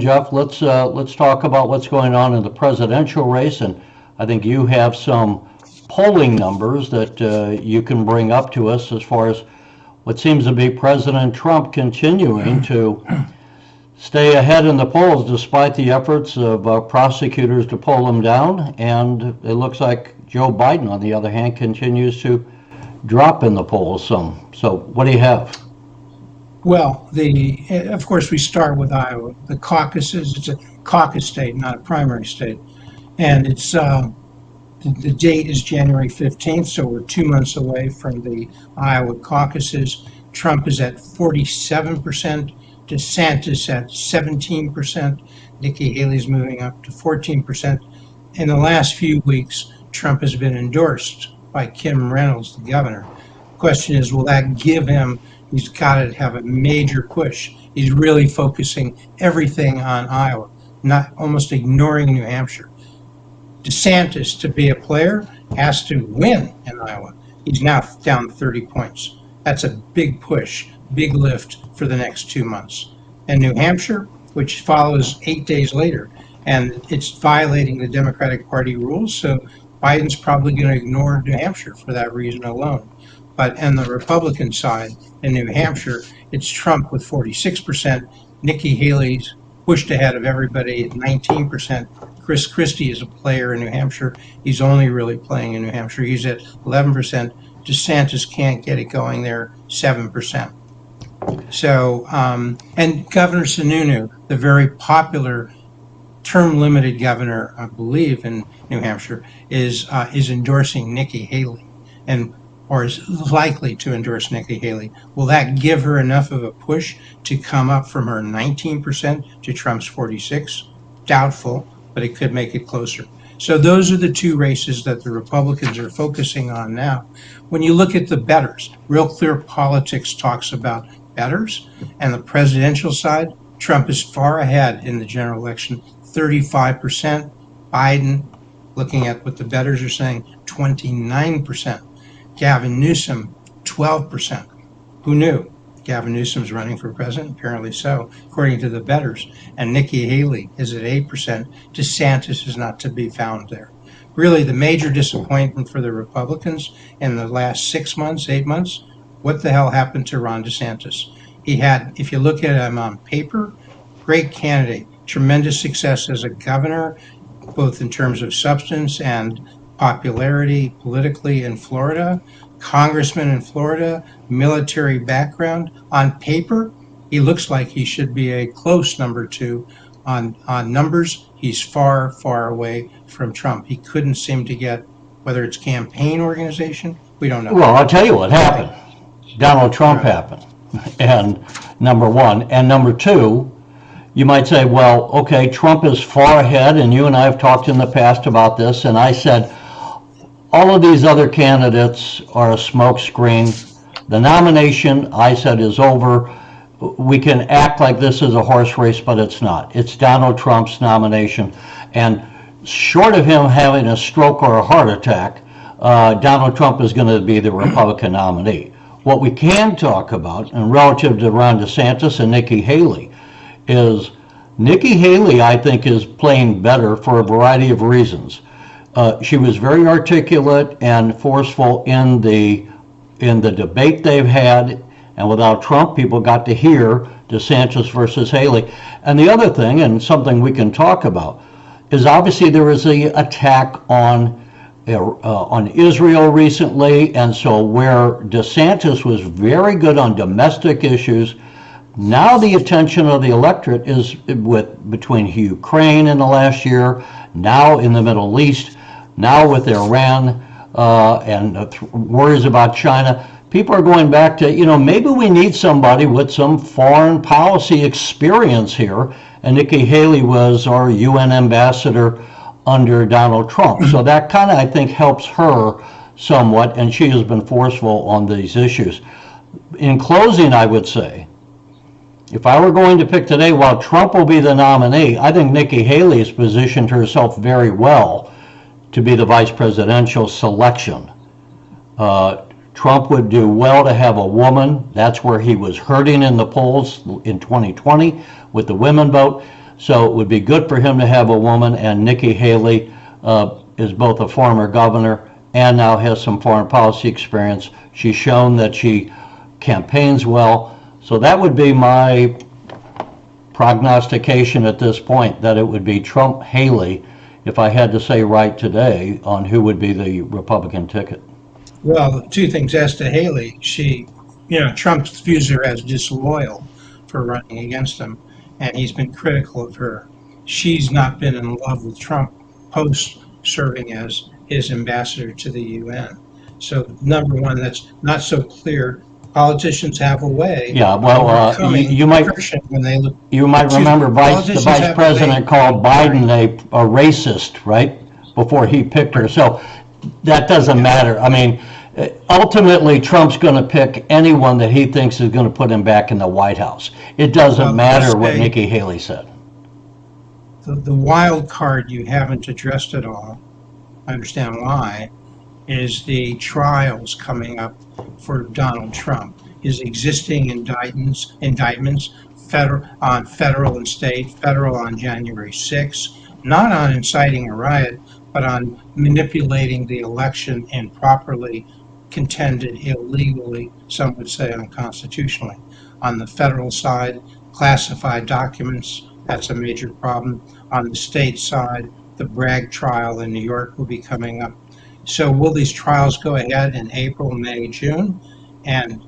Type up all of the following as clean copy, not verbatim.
Jeff. Let's talk about what's going on in the presidential race, and I think you have some polling numbers that you can bring up to us as far as what seems to be President Trump continuing to stay ahead in the polls despite the efforts of prosecutors to pull him down, and it looks like Joe Biden, on the other hand, continues to drop in the polls some. So what do you have? Well, of course, we start with Iowa. The caucuses, it's a caucus state, not a primary state. And the date is January 15th, so we're 2 months away from the Iowa caucuses. Trump is at 47%, DeSantis at 17%, Nikki Haley's moving up to 14%. In the last few weeks, Trump has been endorsed by Kim Reynolds, the governor. The question is, will that give him, he's got to have a major push. He's really focusing everything on Iowa, not almost ignoring New Hampshire. DeSantis, to be a player, has to win in Iowa. He's now down 30 points. That's a big push, big lift for the next 2 months. And New Hampshire, which follows 8 days later, and it's violating the Democratic Party rules, so Biden's probably going to ignore New Hampshire for that reason alone. But on the Republican side in New Hampshire, it's Trump with 46%. Nikki Haley's pushed ahead of everybody at 19%. Chris Christie is a player in New Hampshire. He's only really playing in New Hampshire. He's at 11%. DeSantis can't get it going there, 7%. So, and Governor Sununu, the very popular term-limited governor, I believe, in New Hampshire, is endorsing Nikki Haley, or is likely to endorse Nikki Haley. Will that give her enough of a push to come up from her 19% to Trump's 46%? Doubtful, but it could make it closer. So those are the two races that the Republicans are focusing on now. When you look at the bettors, Real Clear Politics talks about bettors, and the presidential side, Trump is far ahead in the general election, 35%. Biden, looking at what the bettors are saying, 29%. Gavin Newsom, 12%. Who knew? Gavin Newsom's running for president? Apparently so, according to the bettors. And Nikki Haley is at 8%. DeSantis is not to be found there. Really, the major disappointment for the Republicans in the last 6 months, 8 months, what the hell happened to Ron DeSantis? He had, if you look at him on paper, great candidate, tremendous success as a governor, both in terms of substance and popularity politically in Florida, congressman in Florida, military background. On paper, he looks like he should be a close number 2. On numbers, he's far, far away from Trump. He couldn't seem to get, whether it's campaign organization, we don't know. Well, I'll tell you what happened. Donald Trump happened, and number one. And number two, you might say, well, okay, Trump is far ahead, and you and I have talked in the past about this, and I said, all of these other candidates are a smokescreen. The nomination, I said, is over. We can act like this is a horse race, but it's not. It's Donald Trump's nomination. And short of him having a stroke or a heart attack, Donald Trump is going to be the Republican nominee. What we can talk about, and relative to Ron DeSantis and Nikki Haley, is Nikki Haley, I think, is playing better for a variety of reasons. She was very articulate and forceful in the debate they've had, and without Trump, people got to hear DeSantis versus Haley. And the other thing, and something we can talk about, is obviously there was the attack on Israel recently, and so where DeSantis was very good on domestic issues, now the attention of the electorate is between Ukraine in the last year, now in the Middle East, now with Iran and worries about China. People are going back to, maybe we need somebody with some foreign policy experience here. And Nikki Haley was our UN ambassador under Donald Trump. So that kind of, I think, helps her somewhat, and she has been forceful on these issues. In closing, I would say, if I were going to pick today, while Trump will be the nominee, I think Nikki Haley has positioned herself very well to be the vice presidential selection. Trump would do well to have a woman. That's where he was hurting in the polls in 2020 with the women vote. So it would be good for him to have a woman, and Nikki Haley is both a former governor and now has some foreign policy experience. She's shown that she campaigns well. So that would be my prognostication at this point, that it would be Trump-Haley, if I had to say right today, on who would be the Republican ticket. Well, two things. As to Haley, Trump views her as disloyal for running against him, and he's been critical of her. She's not been in love with Trump post serving as his ambassador to the UN. So, number one, that's not so clear. Politicians have a way. Yeah, well, you might when they look. remember the politicians vice have a president way- called Biden a racist, right? Before he picked her. So that doesn't matter. I mean, ultimately, Trump's going to pick anyone that he thinks is going to put him back in the White House. It doesn't Well, matter what say- Nikki Haley said. The wild card you haven't addressed at all, I understand why, is the trials coming up for Donald Trump. His existing indictments, federal and state, federal on January 6th, not on inciting a riot, but on manipulating the election improperly, contended illegally, some would say unconstitutionally. On the federal side, classified documents, that's a major problem. On the state side, the Bragg trial in New York will be coming up. So will these trials go ahead in April, May, June? And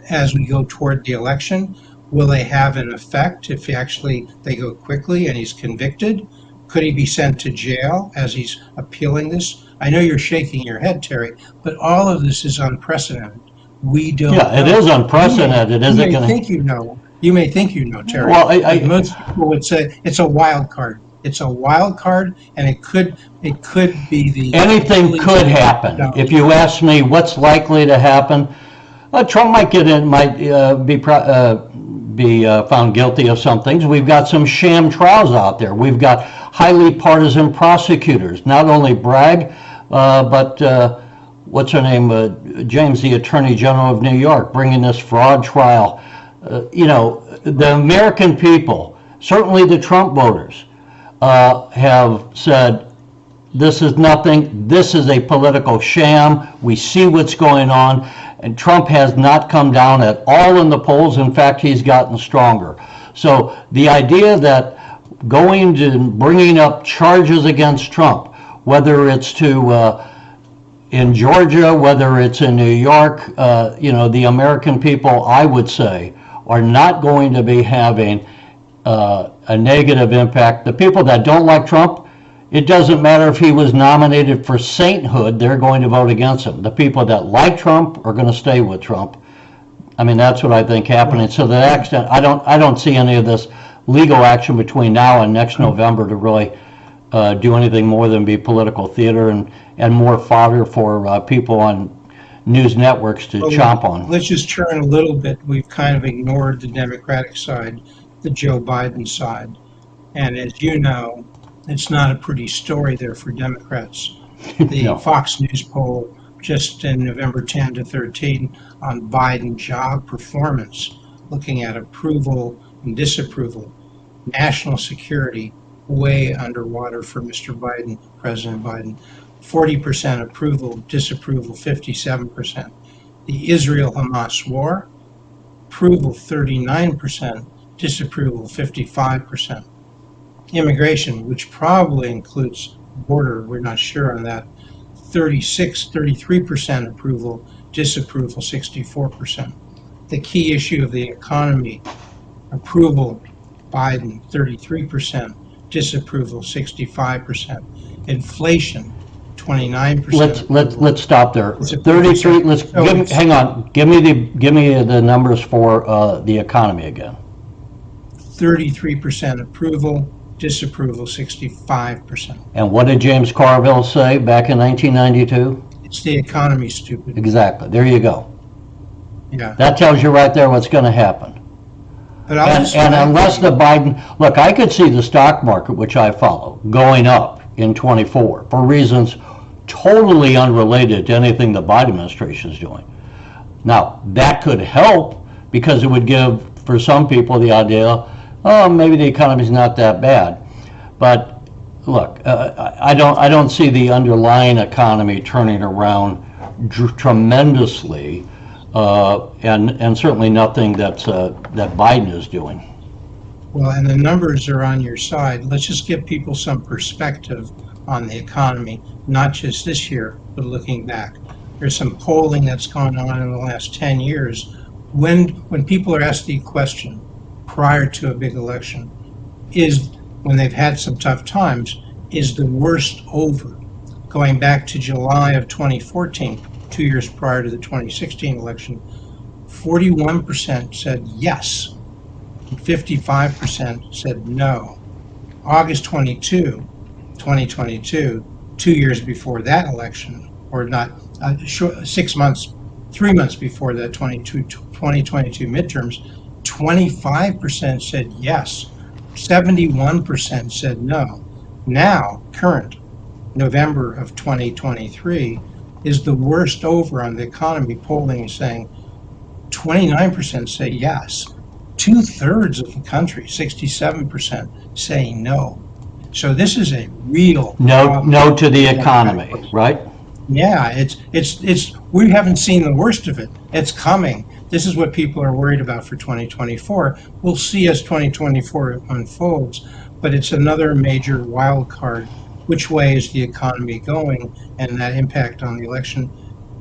as we go toward the election, will they have an effect if they go quickly and he's convicted? Could he be sent to jail as he's appealing this? I know you're shaking your head, Terry, but all of this is unprecedented. We don't Yeah, it know. is unprecedented. You may think you know. You may think you know, Terry. Well, But most people would say it's a wild card. It's a wild card, and it could be the anything could happen. If you ask me what's likely to happen, Trump might be found guilty of some things. We've got some sham trials out there. We've got highly partisan prosecutors, not only Bragg, but what's her name, James, the Attorney General of New York, bringing this fraud trial. The American people, certainly the Trump voters, have said, this is nothing, this is a political sham, we see what's going on, and Trump has not come down at all in the polls. In fact, he's gotten stronger. So the idea that going to bringing up charges against Trump, whether it's in Georgia, whether it's in New York, the American people, I would say, are not going to be having a negative impact. The people that don't like Trump, it doesn't matter if he was nominated for sainthood, they're going to vote against him. The people that like Trump are going to stay with Trump. I mean, that's what I think happening. So to that extent, I don't see any of this legal action between now and next November to really do anything more than be political theater and more fodder for people on news networks to chomp on. Let's just turn a little bit. We've kind of ignored the Democratic side, the Joe Biden side. And as you know, it's not a pretty story there for Democrats. The No. Fox News poll just in November 10 to 13 on Biden job performance, looking at approval and disapproval, national security way underwater for Mr. Biden, President Biden. 40% approval, disapproval 57%. The Israel-Hamas war, approval 39%, disapproval 55%. Immigration, which probably includes border, we're not sure on that, 33% approval, disapproval 64%. The key issue of the economy, approval, Biden 33%, disapproval 65%. Inflation, 29%. Let's stop there. It's a 33. percent. Hang on. Give me the numbers for the economy again. 33% approval, disapproval 65%. And what did James Carville say back in 1992? It's the economy, stupid. Exactly. There you go. Yeah. That tells you right there what's going to happen. But I'll just And unless the Biden, look, I could see the stock market, which I follow, going up in 24 for reasons totally unrelated to anything the Biden administration is doing. Now, that could help because it would give, for some people, the idea oh, maybe the economy's not that bad. But look, I don't see the underlying economy turning around tremendously, and certainly nothing that Biden is doing. Well, and the numbers are on your side. Let's just give people some perspective on the economy, not just this year, but looking back. There's some polling that's gone on in the last 10 years. When people are asked the question prior to a big election, when they've had some tough times, is the worst over? Going back to July of 2014, 2 years prior to the 2016 election, 41% said yes, 55% said no. August 2022, 2 years before that election, or not, 6 months, 3 months before the 2022 midterms, 25% said yes, 71% said no. Now, current November of 2023 is the worst over on the economy. Polling is saying 29% say yes. 2/3 of the country, 67%, say no. So this is a real No to the economy, right? Yeah, we haven't seen the worst of it. It's coming. This is what people are worried about for 2024. We'll see as 2024 unfolds, but it's another major wild card. Which way is the economy going, and that impact on the election?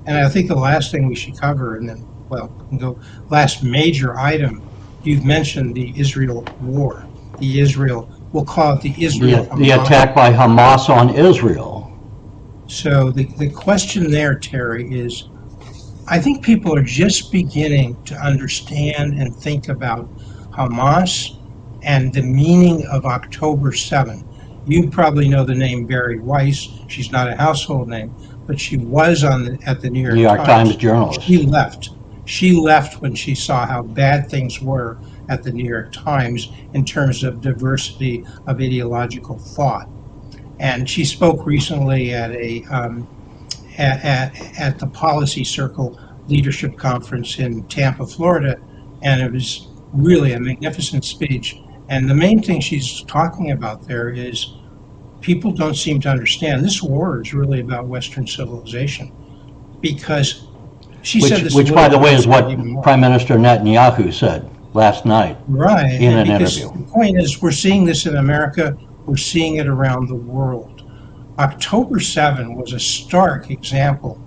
And I think the last thing we should cover, and then, well, we can go last major item. You've mentioned the Israel war. We'll call it the Israel. The attack by Hamas on Israel. So the question there, Terry, is I think people are just beginning to understand and think about Hamas and the meaning of October 7. You probably know the name Barry Weiss. She's not a household name, but she was at the New York Times journalist. She left when she saw how bad things were at the New York Times in terms of diversity of ideological thought. And she spoke recently at at the Policy Circle Leadership Conference in Tampa, Florida, and it was really a magnificent speech. And the main thing she's talking about there is people don't seem to understand this war is really about Western civilization, because she said this, which by the way is what Prime Minister Netanyahu said last night, right? In an interview. The point is, we're seeing this in America. We're seeing it around the world. October 7 was a stark example,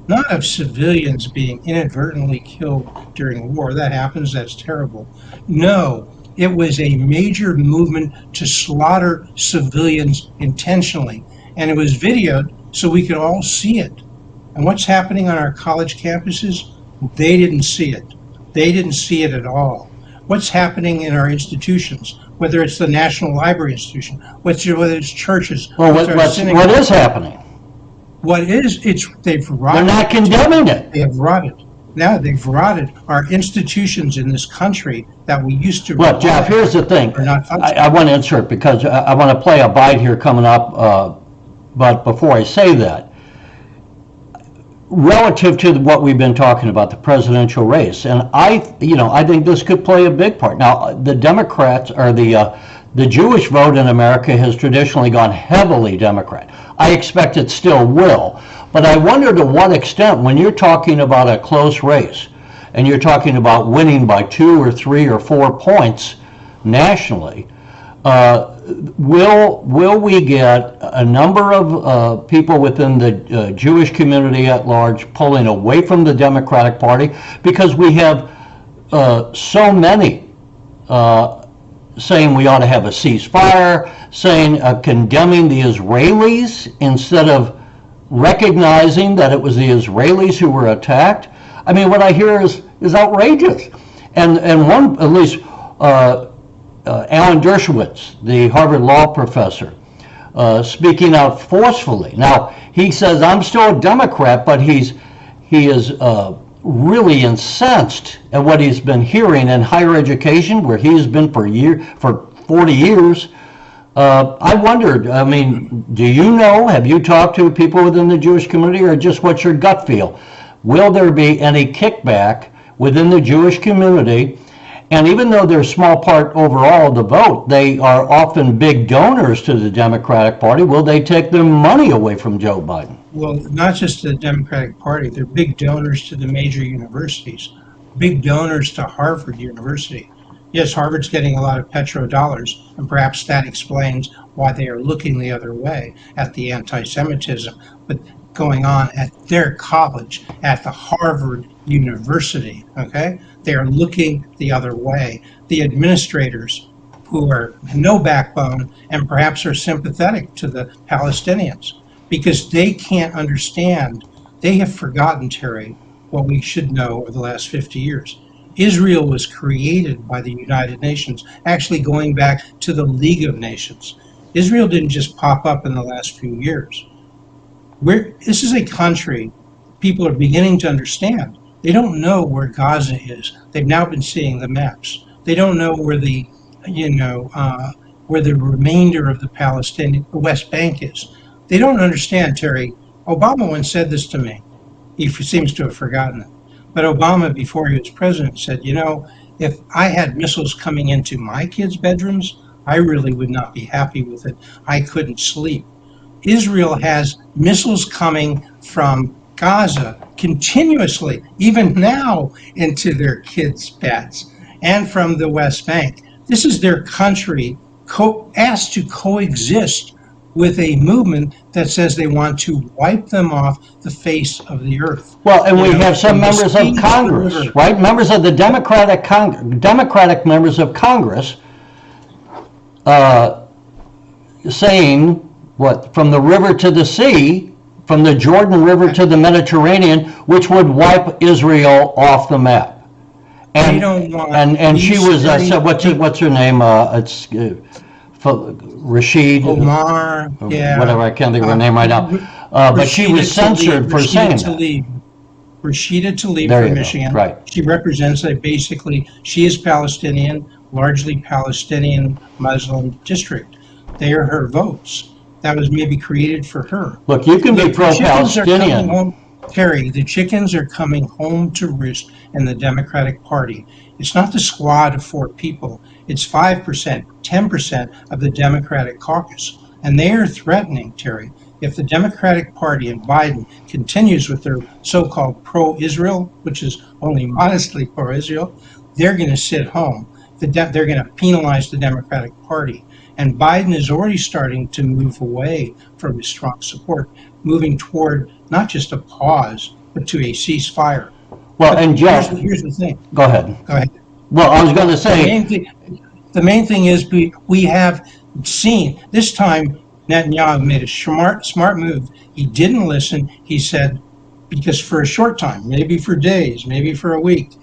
not of civilians being inadvertently killed during war. That happens. That's terrible. No, it was a major movement to slaughter civilians intentionally, and it was videoed so we could all see it. And what's happening on our college campuses? They didn't see it. They didn't see it at all. What's happening in our institutions, whether it's the National Library Institution, whether it's churches. Well, what is happening? They've rotted. They're not condemning it. They have rotted. Now they've rotted. Our institutions in this country that we used to. Look, Jeff, here's the thing. I want to insert, because I want to play a bite here coming up, but before I say that, relative to what we've been talking about, the presidential race, and I think this could play a big part. Now, the Democrats, or the Jewish vote in America has traditionally gone heavily Democrat. I expect it still will, but I wonder to what extent, when you're talking about a close race, and you're talking about winning by 2 or 3 or 4 points nationally, will we get a number of people within the Jewish community at large pulling away from the Democratic Party, because we have so many saying we ought to have a ceasefire, saying condemning the Israelis instead of recognizing that it was the Israelis who were attacked? I mean, what I hear is outrageous. And one, at least, Alan Dershowitz, the Harvard law professor, speaking out forcefully. Now, he says, I'm still a Democrat, but he is really incensed at what he's been hearing in higher education, where he's been for 40 years. I wondered, I mean, do you know, have you talked to people within the Jewish community, or just what's your gut feel? Will there be any kickback within the Jewish community? And even though they're a small part overall of the vote, they are often big donors to the Democratic Party. Will they take their money away from Joe Biden? Well, not just the Democratic Party, they're big donors to the major universities, big donors to Harvard University. Yes, Harvard's getting a lot of petrodollars, and perhaps that explains why they are looking the other way at the anti-Semitism, but going on at their college, at the Harvard University, okay? They are looking the other way. The administrators who are no backbone and perhaps are sympathetic to the Palestinians because they can't understand. They have forgotten, Terry, what we should know over the last 50 years. Israel was created by the United Nations, actually going back to the League of Nations. Israel didn't just pop up in the last few years. This is a country people are beginning to understand. They don't know where Gaza is. They've now been seeing the maps. They don't know where the remainder of the West Bank is. They don't understand, Terry. Obama once said this to me. He seems to have forgotten it. But Obama, before he was president, said, if I had missiles coming into my kids' bedrooms, I really would not be happy with it. I couldn't sleep. Israel has missiles coming from Gaza continuously, even now, into their kids' beds, and from the West Bank. This is their country asked to coexist with a movement that says they want to wipe them off the face of the earth. Well, and we have some members of Congress, right? Members of the Democratic members of Congress saying, what, from the river to the sea, from the Jordan River to the Mediterranean, which would wipe Israel off the map. And, they don't want and she was, what's her name? It's Rashid. Omar, yeah. Whatever, I can't think of her name right now. But she was censored for saying that. Rashida Tlaib There from you go, Michigan. right. She represents she is Palestinian, largely Palestinian Muslim district. They are her votes. That was maybe created for her. Look, you can be pro-Palestinian. Terry, the chickens are coming home to roost in the Democratic Party. It's not the squad of 4 people. It's 5%, 10% of the Democratic caucus. And they are threatening, Terry, if the Democratic Party and Biden continues with their so-called pro-Israel, which is only modestly pro-Israel, they're going to sit home. They're going to penalize the Democratic Party. And Biden is already starting to move away from his strong support, moving toward not just a pause, but to a ceasefire. Well, and Jeff, here's the thing. Go ahead. Go ahead. Well, I was going to say, the main thing is we have seen this time Netanyahu made a smart move. He didn't listen. He said, because for a short time, maybe for days, maybe for a week,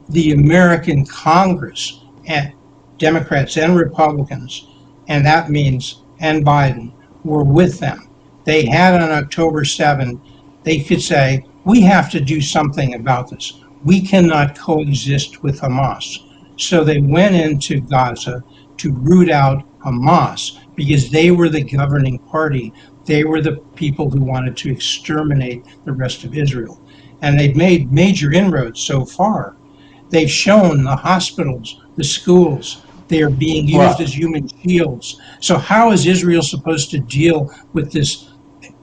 the American Congress, and Democrats and Republicans, and that means and Biden, were with them. They had on October 7, they could say, we have to do something about this. We cannot coexist with Hamas. So they went into Gaza to root out Hamas because they were the governing party. They were the people who wanted to exterminate the rest of Israel. And they've made major inroads so far. They've shown the hospitals, the schools, they are being used as human shields. So how is Israel supposed to deal with this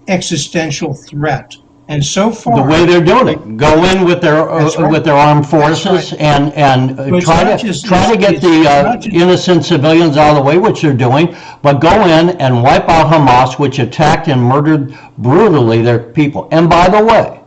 existential threat? And so far, the way they're doing it, go in with their armed forces and try to get the innocent civilians out of the way, which they're doing, but go in and wipe out Hamas, which attacked and murdered brutally their people. And by the way,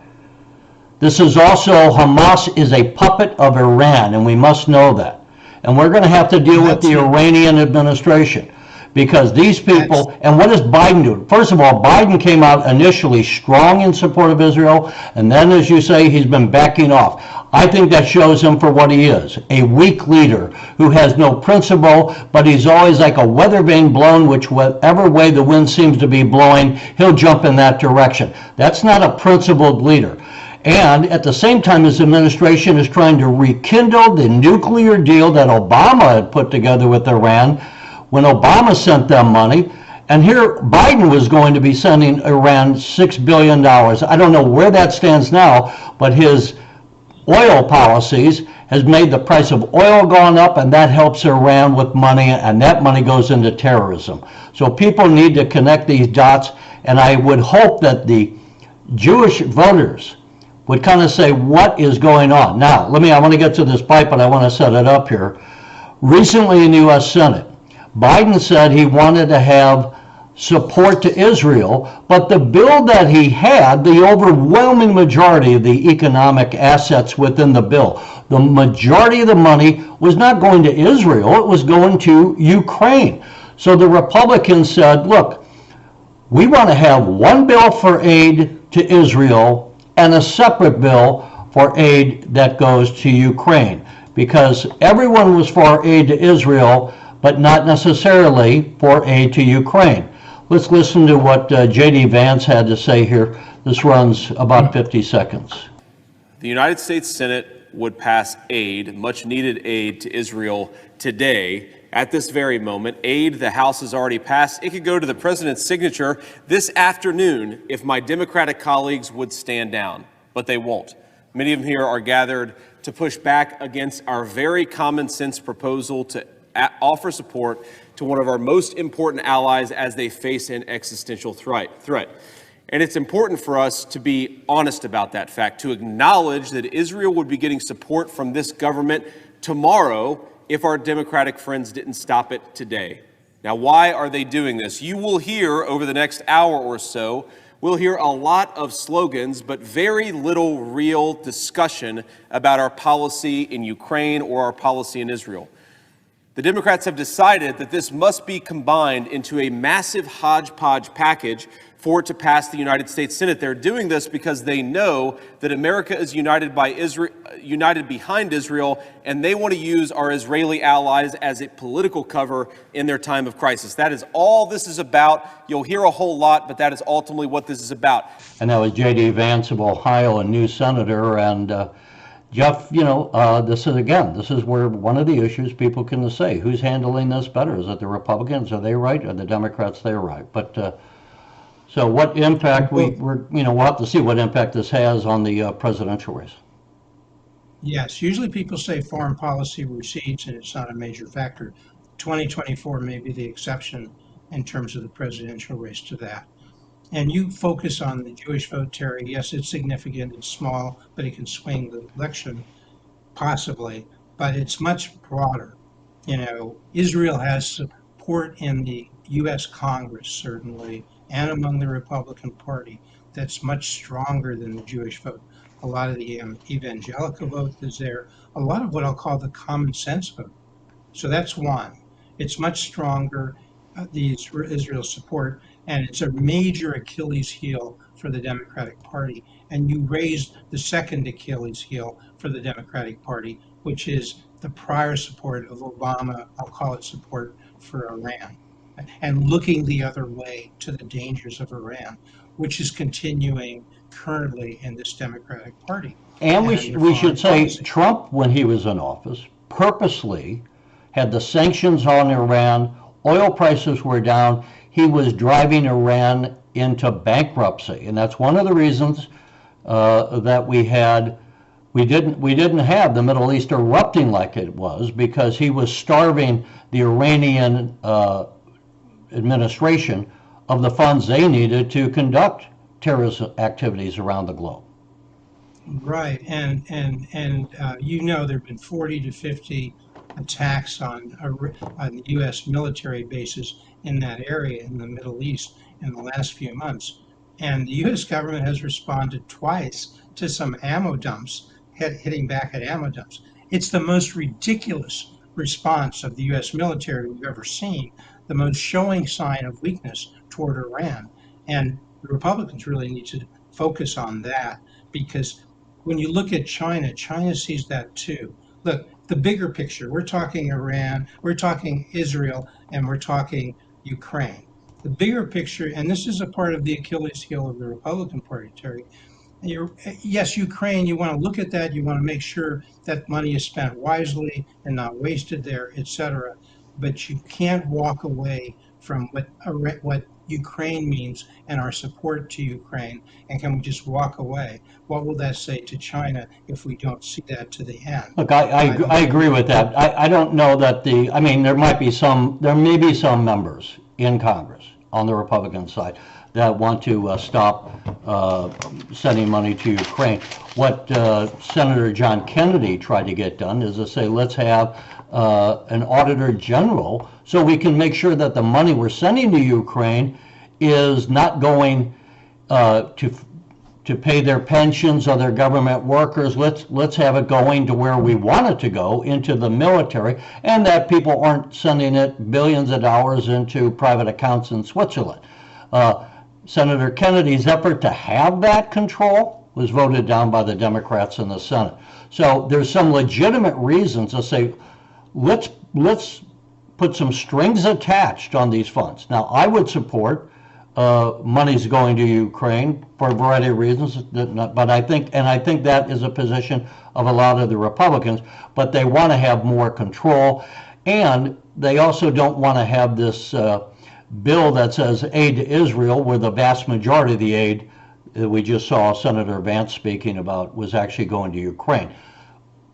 this is also, Hamas is a puppet of Iran, and we must know that. And we're going to have to deal with the Iranian administration. Because these people, and what does Biden do? First of all, Biden came out initially strong in support of Israel, and then, as you say, he's been backing off. I think that shows him for what he is, a weak leader who has no principle, but he's always like a weather vane blown, which whatever way the wind seems to be blowing, he'll jump in that direction. That's not a principled leader. And at the same time, his administration is trying to rekindle the nuclear deal that Obama had put together with Iran, when Obama sent them money, and here Biden was going to be sending Iran $6 billion. I don't know where that stands now, but his oil policies has made the price of oil gone up, and that helps Iran with money, and that money goes into terrorism. So people need to connect these dots, and I would hope that the Jewish voters would kind of say what is going on. Now, I want to get to this pipe, but I want to set it up here. Recently in the U.S. Senate, Biden said he wanted to have support to Israel, but the bill that he had, the overwhelming majority of the economic assets within the bill, the majority of the money was not going to Israel, it was going to Ukraine. So the Republicans said, look, we want to have one bill for aid to Israel and a separate bill for aid that goes to Ukraine, because everyone was for aid to Israel, but not necessarily for aid to Ukraine. Let's listen to what J.D. Vance had to say here. This runs about 50 seconds. The United States Senate would pass aid, much needed aid to Israel today. At this very moment, aid the House has already passed. It could go to the president's signature this afternoon if my Democratic colleagues would stand down, but they won't. Many of them here are gathered to push back against our very common sense proposal to offer support to one of our most important allies as they face an existential threat. And it's important for us to be honest about that fact, to acknowledge that Israel would be getting support from this government tomorrow if our Democratic friends didn't stop it today. Now, why are they doing this? You will hear over the next hour or so, we'll hear a lot of slogans, but very little real discussion about our policy in Ukraine or our policy in Israel. The Democrats have decided that this must be combined into a massive hodgepodge package for it to pass the United States Senate. They're doing this because they know that America is united behind Israel, and they want to use our Israeli allies as a political cover in their time of crisis. That is all this is about. You'll hear a whole lot, but that is ultimately what this is about. And that was J.D. Vance of Ohio, a new senator, and Jeff, this is where one of the issues people can say, who's handling this better? Is it the Republicans? Are they right? Or the Democrats? They're right. But so what impact we'll have to see what impact this has on the presidential race. Yes, usually people say foreign policy recedes and it's not a major factor. 2024 may be the exception in terms of the presidential race to that. And you focus on the Jewish vote, Terry. Yes, it's significant, it's small, but it can swing the election, possibly, but it's much broader. Israel has support in the US Congress, certainly, and among the Republican Party that's much stronger than the Jewish vote. A lot of the evangelical vote is there, a lot of what I'll call the common sense vote. So that's one. It's much stronger, the Israel support, and it's a major Achilles heel for the Democratic Party. And you raised the second Achilles heel for the Democratic Party, which is the prior support of Obama, I'll call it support for Iran, and looking the other way to the dangers of Iran, which is continuing currently in this Democratic Party. And we should say policy. Trump, when he was in office, purposely had the sanctions on Iran. Oil prices were down. He was driving Iran into bankruptcy, and that's one of the reasons that we didn't have the Middle East erupting like it was, because he was starving the Iranian administration of the funds they needed to conduct terrorist activities around the globe. Right, and there have been 40 to 50 attacks on U.S. military bases in that area in the Middle East in the last few months. And the U.S. government has responded twice to some ammo dumps, hitting back at ammo dumps. It's the most ridiculous response of the U.S. military we've ever seen, the most showing sign of weakness toward Iran. And the Republicans really need to focus on that, because when you look at China, China sees that too. Look, the bigger picture, we're talking Iran, we're talking Israel, and we're talking Ukraine. The bigger picture, and this is a part of the Achilles heel of the Republican Party, Terry. Yes, Ukraine, you want to look at that, you want to make sure that money is spent wisely and not wasted there, etc. But you can't walk away from what Ukraine means and our support to Ukraine, and can we just walk away? What will that say to China if we don't see that to the end? Look, I agree with that. I don't know that I mean, there may be some members in Congress on the Republican side that want to stop sending money to Ukraine. What Senator John Kennedy tried to get done is to say, let's have an auditor general so we can make sure that the money we're sending to Ukraine is not going to pay their pensions or their government workers. Let's have it going to where we want it to go, into the military, and that people aren't sending it billions of dollars into private accounts in Switzerland. Senator Kennedy's effort to have that control was voted down by the Democrats in the Senate. So there's some legitimate reasons to say, let's put some strings attached on these funds. Now, I would support money's going to Ukraine for a variety of reasons, but I think that is a position of a lot of the Republicans, but they want to have more control, and they also don't want to have this bill that says aid to Israel, where the vast majority of the aid that we just saw Senator Vance speaking about was actually going to Ukraine.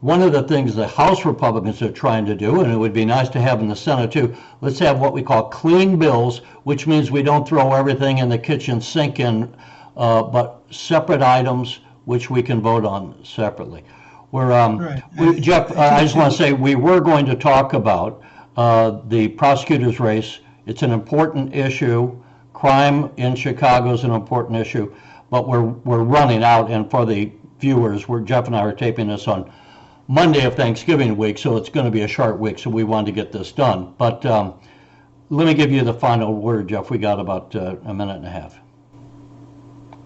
One of the things the House Republicans are trying to do, and it would be nice to have in the Senate too, let's have what we call clean bills, which means we don't throw everything in the kitchen sink but separate items which we can vote on separately. Jeff, I just want to say we were going to talk about the prosecutor's race. It's an important issue. Crime in Chicago is an important issue, but we're running out. And for the viewers, Jeff and I are taping this on Monday of Thanksgiving week, so it's going to be a short week, so we wanted to get this done. But let me give you the final word, Jeff. We got about a minute and a half.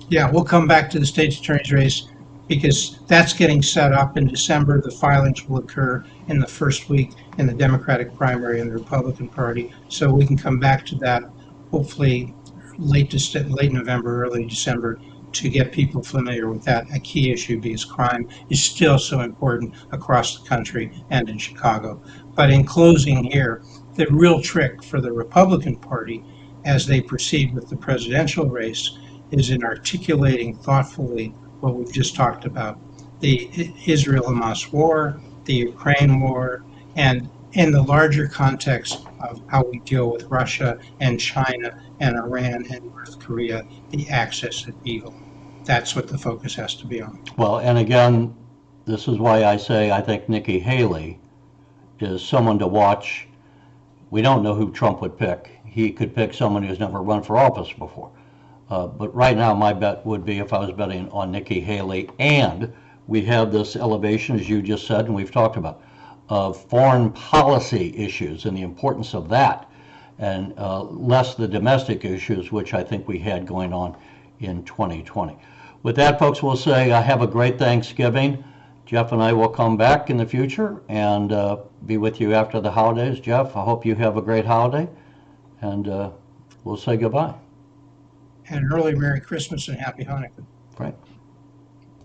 Yeah, we'll come back to the state's attorney's race because that's getting set up in December. The filings will occur in the first week in the Democratic primary and the Republican Party. So we can come back to that hopefully late November, early December, to get people familiar with that, a key issue, because crime is still so important across the country and in Chicago. But in closing here, the real trick for the Republican Party as they proceed with the presidential race is in articulating thoughtfully what we've just talked about, the Israel-Hamas war, the Ukraine war, and in the larger context of how we deal with Russia and China and Iran and North Korea, the axis of evil. That's what the focus has to be on. Well, and again, this is why I say I think Nikki Haley is someone to watch. We don't know who Trump would pick. He could pick someone who's never run for office before. But right now, my bet would be, if I was betting on Nikki Haley, and we have this elevation, as you just said, and we've talked about, of foreign policy issues and the importance of that, and less the domestic issues, which I think we had going on in 2020. With that, folks, we'll say have a great Thanksgiving. Jeff and I will come back in the future and be with you after the holidays. Jeff, I hope you have a great holiday, and we'll say goodbye. And an early Merry Christmas and Happy Hanukkah. Right.